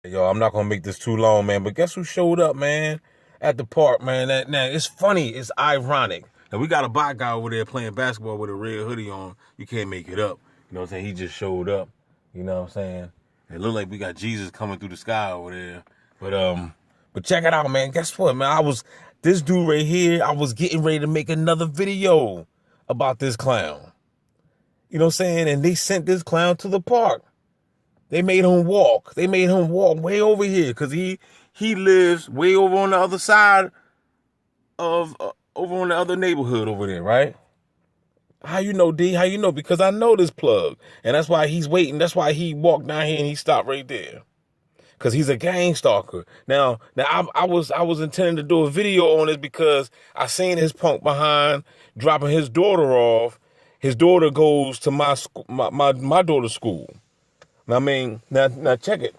Yo, I'm not gonna make this too long, man. But guess who showed up, man, at the park, man? Now it's funny, it's ironic. Now we got a black guy over there playing basketball with a red hoodie on. You can't make it up. You know what I'm saying? He just showed up. You know what I'm saying? It looked like we got Jesus coming through the sky over there. But check it out, man. Guess what, man? This dude right here, I was getting ready to make another video about this clown. You know what I'm saying? And they sent this clown to the park. They made him walk. They made him walk way over here because he lives way over on the other side of over on the other neighborhood over there, right? How you know, D? How you know? Because I know this plug, and that's why he's waiting. That's why he walked down here and he stopped right there, because he's a gang stalker. Now I was intending to do a video on this because I seen his punk behind dropping his daughter off. His daughter goes to my daughter's school. I mean, now check it.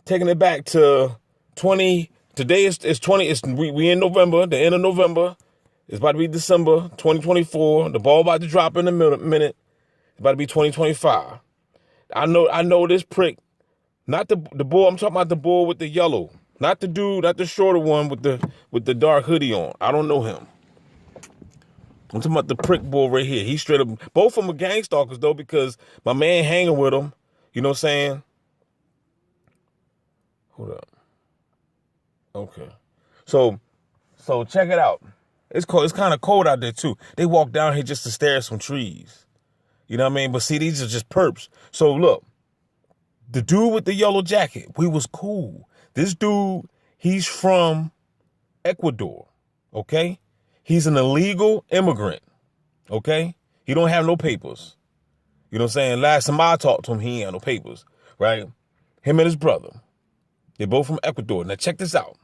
Taking it back to 20. Today is 20. We in November. The end of November. It's about to be December 2024. The ball about to drop in a minute. It's about to be 2025. I know this prick. Not the bull. I'm talking about the bull with the yellow. Not the dude. Not the shorter one with the dark hoodie on. I don't know him. I'm talking about the prick bull right here. He straight up. Both of them are gang stalkers though, because my man hanging with him. You know what I'm saying? Hold up. Okay. So check it out. It's cold. It's kind of cold out there too. They walk down here just to stare at some trees. You know what I mean? But see, these are just perps. So look, the dude with the yellow jacket, we was cool. This dude, he's from Ecuador. Okay? He's an illegal immigrant. Okay? He don't have no papers. You know what I'm saying? Last time I talked to him, he ain't had no papers, right? Him and his brother. They're both from Ecuador. Now check this out.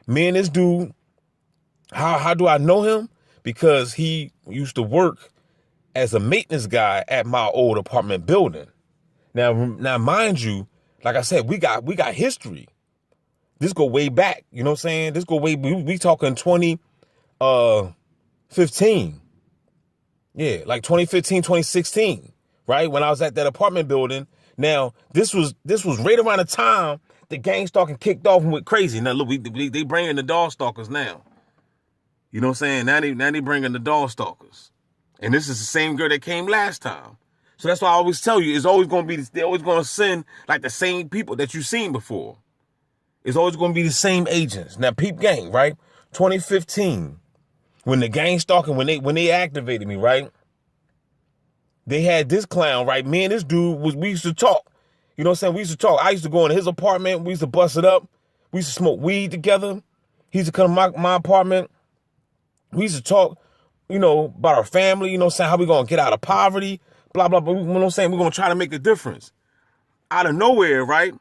Me and this dude, how do I know him? Because he used to work as a maintenance guy at my old apartment building. Now mind you, like I said, we got history. This go way back. You know what I'm saying? This go way, we talking 2015. Yeah, like 2015, 2016, right? When I was at that apartment building. Now, this was right around the time the gang stalking kicked off and went crazy. Now, look, they bringing the dog stalkers now. You know what I'm saying? Now they bringing the dog stalkers. And this is the same girl that came last time. So that's why I always tell you, it's always going to be, they're always going to send like the same people that you've seen before. It's always going to be the same agents. Now, peep gang, right? 2015. When the gang stalking, when they activated me, right? They had this clown, right? Me and this dude we used to talk. You know what I'm saying? We used to talk. I used to go into his apartment. We used to bust it up. We used to smoke weed together. He used to come to my apartment. We used to talk, you know, about our family, you know what I'm saying? How we gonna get out of poverty, blah, blah, blah. You know what I'm saying? We're gonna try to make a difference. Out of nowhere, right?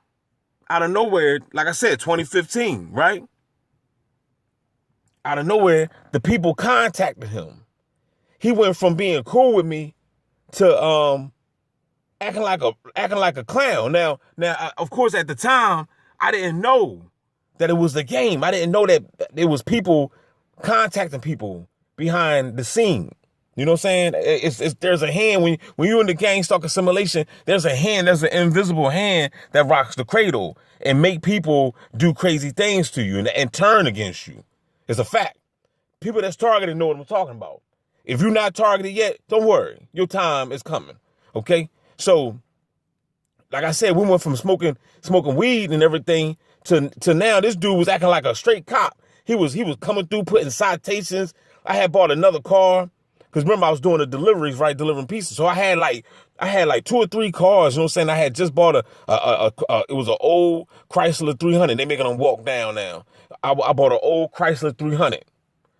Out of nowhere, like I said, 2015, right? Out of nowhere, the people contacted him. He went from being cool with me to acting like a clown. Now, of course, at the time, I didn't know that it was the game. I didn't know that it was people contacting people behind the scene. You know what I'm saying? There's a hand when you're in the gang stalker simulation. There's an invisible hand that rocks the cradle and make people do crazy things to you and turn against you. It's a fact. People that's targeted know what I'm talking about. If you're not targeted yet, don't worry. Your time is coming. Okay? So, like I said, we went from smoking weed and everything to now this dude was acting like a straight cop. He was coming through putting citations. I had bought another car. Because remember, I was doing the deliveries, right? Delivering pieces. So I had like 2 or 3 cars. You know what I'm saying? I had just bought it was an old Chrysler 300. They making them walk down now. I bought an old Chrysler 300.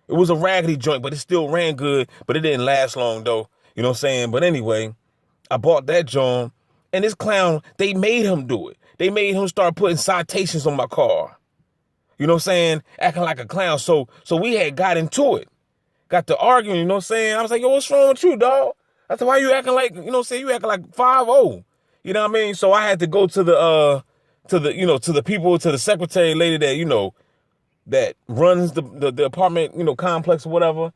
It was a raggedy joint, but it still ran good. But it didn't last long though. You know what I'm saying? But anyway, I bought that joint. And this clown, they made him do it. They made him start putting citations on my car. You know what I'm saying? Acting like a clown. So we had got into it. Got to arguing, you know what I'm saying? I was like, yo, what's wrong with you, dog? I said, why you acting like, you know what I'm saying? You acting like 5-0. You know what I mean? So I had to go to the people, to the secretary lady that, you know, that runs the apartment, you know, complex or whatever.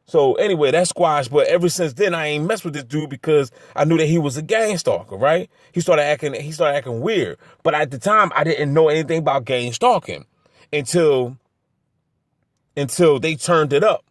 So anyway, that squash. But ever since then, I ain't messed with this dude because I knew that he was a gang stalker, right? He started acting weird. But at the time, I didn't know anything about gang stalking until they turned it up.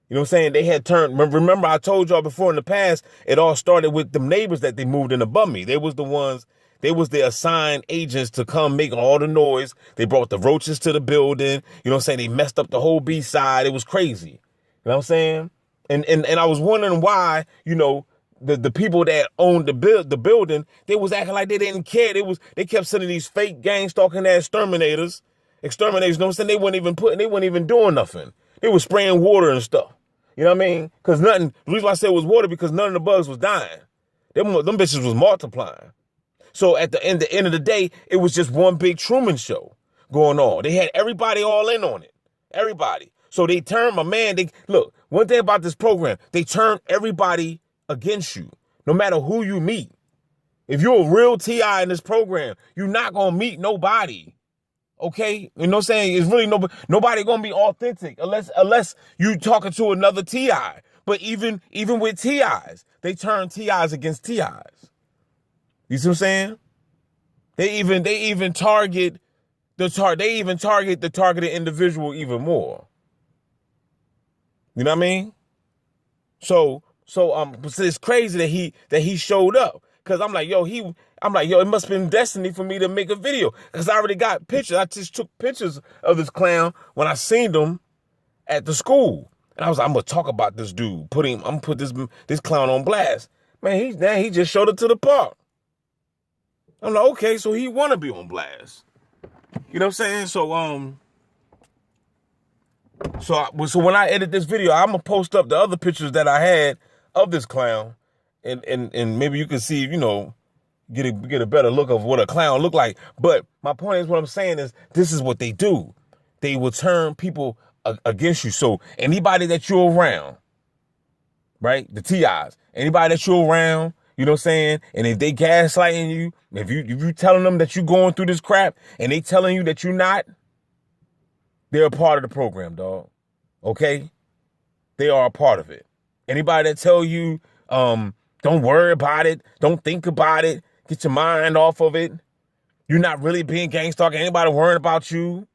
You know what I'm saying? They had turned. Remember, I told y'all before in the past, it all started with them neighbors that they moved in above me. They was the ones. They was the assigned agents to come make all the noise. They brought the roaches to the building. You know what I'm saying? They messed up the whole B side. It was crazy. You know what I'm saying? And I was wondering why, the people that owned the building, they was acting like they didn't care. They kept sending these fake gang stalking ass exterminators. You know what I'm saying? They weren't even doing nothing. They was spraying water and stuff. You know what I mean? Because the reason why I said it was water, because none of the bugs was dying. Them bitches was multiplying. So at the end of the day, it was just one big Truman show going on. They had everybody all in on it. Everybody. So they turned look, one thing about this program, they turn everybody against you, no matter who you meet. If you're a real TI in this program, you're not going to meet nobody. Okay? You know what I'm saying? It's really nobody going to be authentic unless you talking to another TI. But even with TIs, they turn TIs against TIs. You see what I'm saying? They even target the targeted individual even more. You know what I mean? So it's crazy that he showed up. Cause I'm like, yo, it must have been destiny for me to make a video. Cause I already got pictures. I just took pictures of this clown when I seen him at the school. And I was like, I'm gonna talk about this dude. I'm gonna put this clown on blast. Man, he just showed up to the park. I'm like, okay, so he wanna be on blast. You know what I'm saying? So when I edit this video, I'm gonna post up the other pictures that I had of this clown, and maybe you can see, get a better look of what a clown look like. But my point is, what I'm saying is, this is what they do. They will turn people against you. So anybody that you're around, right? The TIs, anybody that you're around, you know what I'm saying? And if they gaslighting you, if you telling them that you're going through this crap and they telling you that you're not, they're a part of the program, dog. Okay? They are a part of it. Anybody that tell you, don't worry about it, don't think about it, get your mind off of it, you're not really being gang stalking, anybody worrying about you,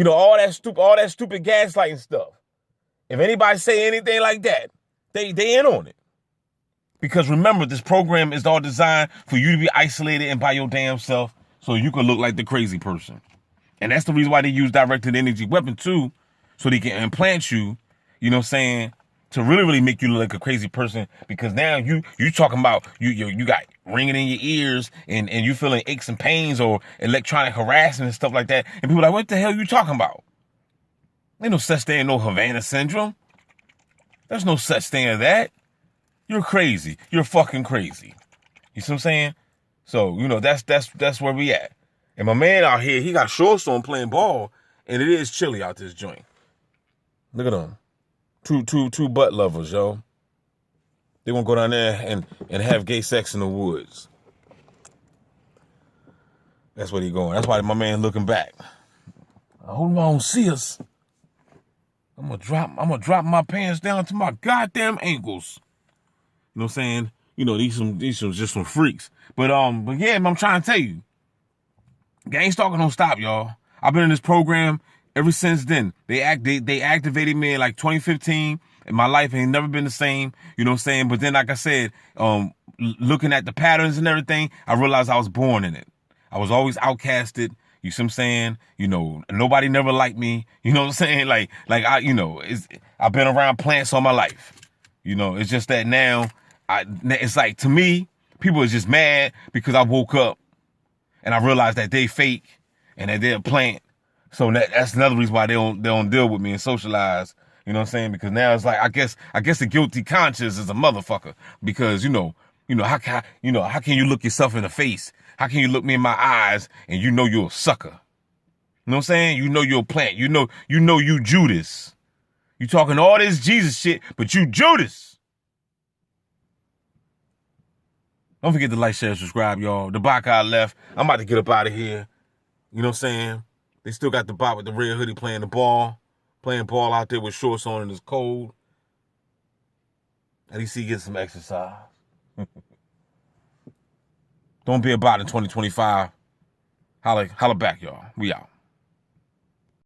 all that stupid gaslighting stuff. If anybody say anything like that, they in on it. Because remember, this program is all designed for you to be isolated and by your damn self so you can look like the crazy person. And that's the reason why they use directed energy weapon too, so they can implant you, you know what I'm saying, to really, really make you look like a crazy person. Because now you talking about you got ringing in your ears and you feeling aches and pains or electronic harassment and stuff like that. And people are like, what the hell you talking about? Ain't no such thing, no Havana syndrome. There's no such thing as that. You're crazy. You're fucking crazy. You see what I'm saying? So, that's where we at. And my man out here, he got shorts on playing ball, and it is chilly out this joint. Look at them. Two butt lovers, yo. They gonna go down there and have gay sex in the woods. That's where they going. That's why my man looking back. I hope I don't see us. I'm gonna drop my pants down to my goddamn ankles. You know what I'm saying? These some just some freaks. But yeah, I'm trying to tell you, gang stalking don't stop, y'all. I've been in this program ever since then. They activated me in like 2015, and my life ain't never been the same. You know what I'm saying? But then, like I said, looking at the patterns and everything, I realized I was born in it. I was always outcasted. You see what I'm saying? Nobody never liked me. You know what I'm saying? I've been around plants all my life. It's just that now, it's like, to me, people are just mad because I woke up and I realized that they fake and that they're a plant. So that's another reason why they don't deal with me and socialize. You know what I'm saying? Because now it's like, I guess the guilty conscience is a motherfucker. Because how can you look yourself in the face? How can you look me in my eyes and you're a sucker? You know what I'm saying? You're a plant. You Judas. You talking all this Jesus shit, but you Judas. Don't forget to like, share, subscribe, y'all. The bot guy left. I'm about to get up out of here. You know what I'm saying? They still got the bot with the red hoodie playing the ball. playing ball out there with shorts on and it's cold. At least he gets some exercise. Don't be about in 2025. Holla back, y'all. We out.